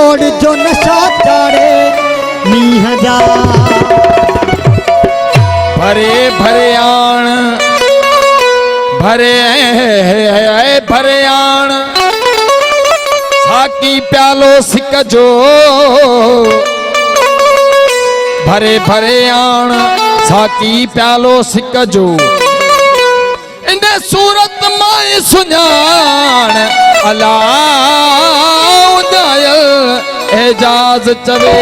गोड़ जो नशा चाड़े नीह जा भरे भरे आण भरे भरे आण साकी प्यालो सिक जो भरे भरे आण साकी प्यालो सिक जो इन सूरत माए सुञाण अलाउ दयाल एजाज चवे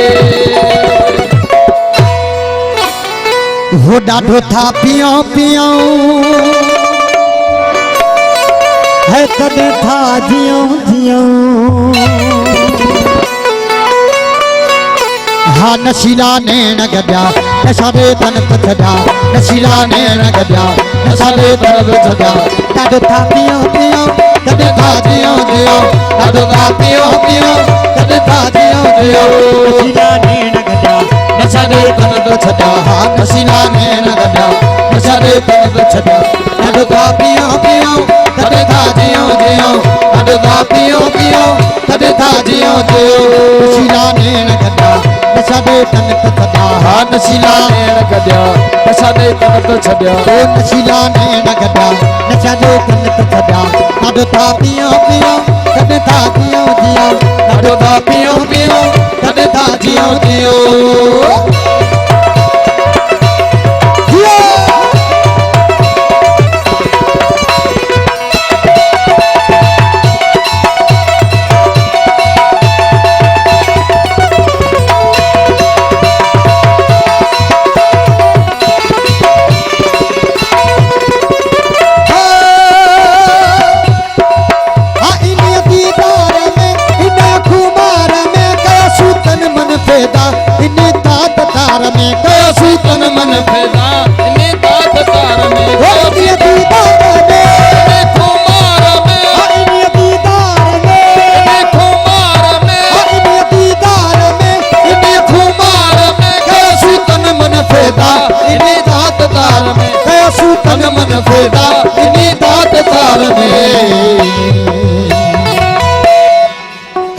हो डाढो था पियो पियो है तने था जियो जियो हा नशीला नैन गड्या नशारे तन तछड़ा नशीला नैन गड्या नशारे तन तछड़ा डाढो था पियो पियो तने था जियो जियो डाढो था पियो पियो तने था जियो जियो नशीला नैन गड्या नशारे तन तछड़ा हा नशीला नैन गड्या नशारे तन तछड़ा डाढो था पियो पियो तने था जियो जियो डाढो था पियो पियो तने था जियो जियो नशीला नैन गड्या नशारे तन तछड़ा हा नशीला नैन गड्या नशारे तन तछड़ा ओ नशीला नैन गड्या नशारे तन तछड़ा डाढो था पियो पियो तने था जियो जियो डाढो था पियो पियो तने था जियो जियो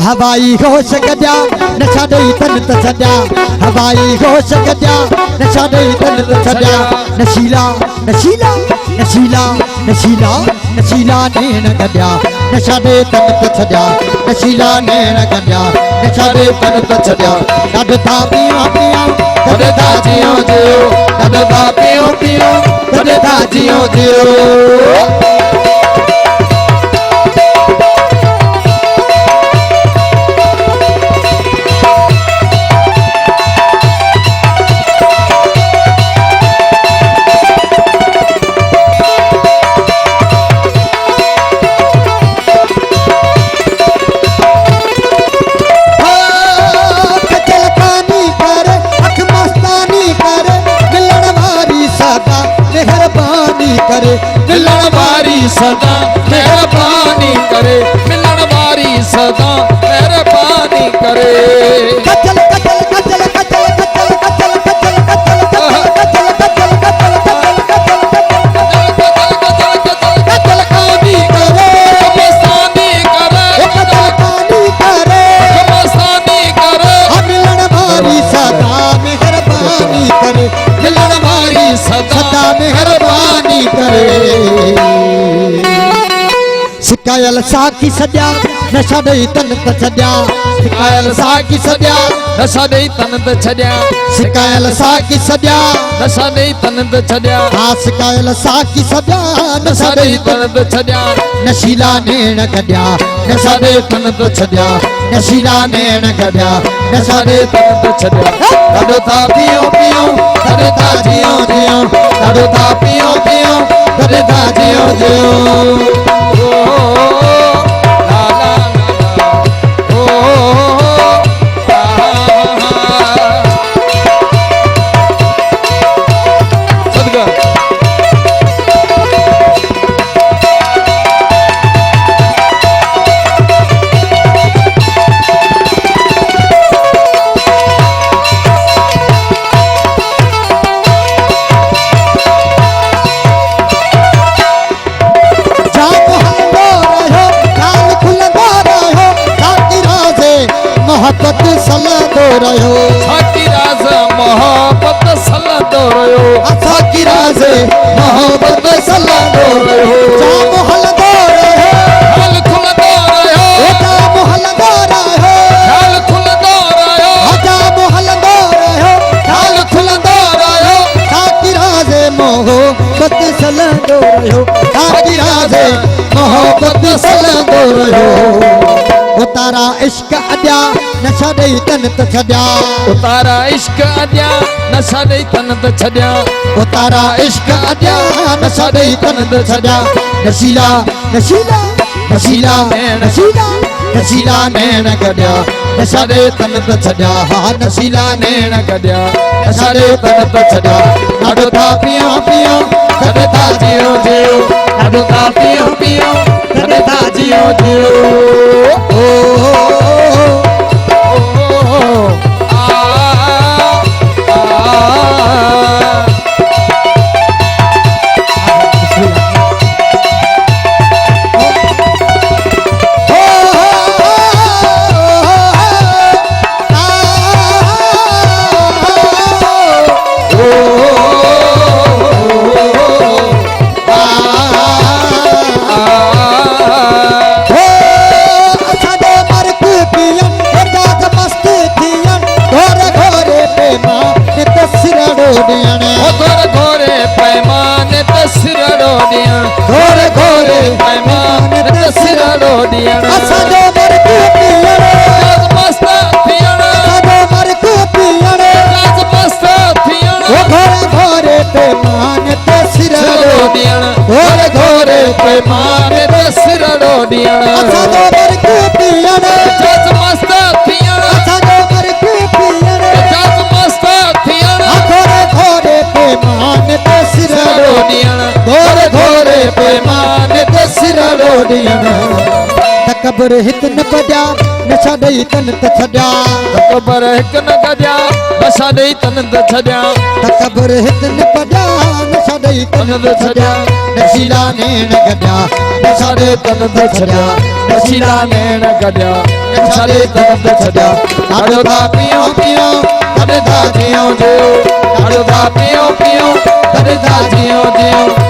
हवाई होश गड्या नशा दई तन तछड़ा हवाई होश गड्या नशा दई तन तछड़ा नशीला नशीला नशीला नशीला नशीला नैन गड्या नशा दे तन तछड़ा नशीला नैन गड्या नशा दे तन तछड़ा डाढो था पियो पियो तने था जियो जियो डाढो था पियो पियो तने था जियो जियो मिलन वारी सदा मेहरबानी करे मिलन वारी सदा मेहरबानी करे कचल कचल कचल कचल कचल कचल कचल कचल कचल कचल कानी करे मस्तानी करे कानी करे मस्तानी करे मिलन वारी सदा मेहरबानी करे मिलन वारी सदा मेहरबानी करे सिकायल साकी सजा नशा दई तन तछड़ा सिकायल साकी सजा नशा दई तन तछड़ा सिकायल साकी सजा नशा दई तन तछड़ा हाँ सिकायल साकी सजा नशा दई तन तछड़ा नशीला नैन गड्या नशा दे तन तछड़ा नशीला नैन गड्या नशा दे तन तछड़ा डाढो था पियो पियो तने था जियो जियो डाढो था पियो पियो तने था जियो जियो हलंदो रहियो तारा इश्क अॾिया नशा ॾेई तन त छॾिया तारा इश्क अॾिया नशा ॾेई तन त छॾिया तारा इश्क अॾिया नशा ॾेई तन त छॾिया नशीला नशीला नशीला नशीला नशीला नैण गॾिया नशा ॾे तन त छॾिया हा नशीला नैण गॾिया नशा ॾे तन त छॾिया ॾाढो था पियो पियो कॾहिं था जियो जियो ॾाढो था पियो पियो कॾहिं था जियो जियो घोरे घोरे पैमाने ते सिरड़ो ॾियण घोरे घोरे पैमाने ते सिरड़ो ॾियण असांजो मर्द पीअण मस्त थियण असांजो मर्द पीअण मस्त थियण घोरे घोरे पैमाने ते सिरड़ो ॾियण घोरे घोरे पैमाने ते सिरड़ो ॾियण असांजो मर्द पीअण मस्त थियण असांजो मर्द पीअण मस्त थियण घोरे घोरे पैमाने ते सिरड़ो ॾियण घोरे घोरे पैमाने ते सिरड़ो ॾियण तकबर हिकु न पॼा नशा ॾेई तन त छॾिया तकबर हिकु न गॼा नशा ॾेई तन त छॾिया तकबर हिकु न पॼा नशा ॾेई तन त छॾिया नशीला नैण गॾिया नशा ॾे तन त छॾिया नशीला नैण गॾिया नशा ॾे तन त छॾिया ॾाढो था पियो पियो कॾहिं था जियो जियो ॾाढो था पियो पियो कॾहिं था जियो जियो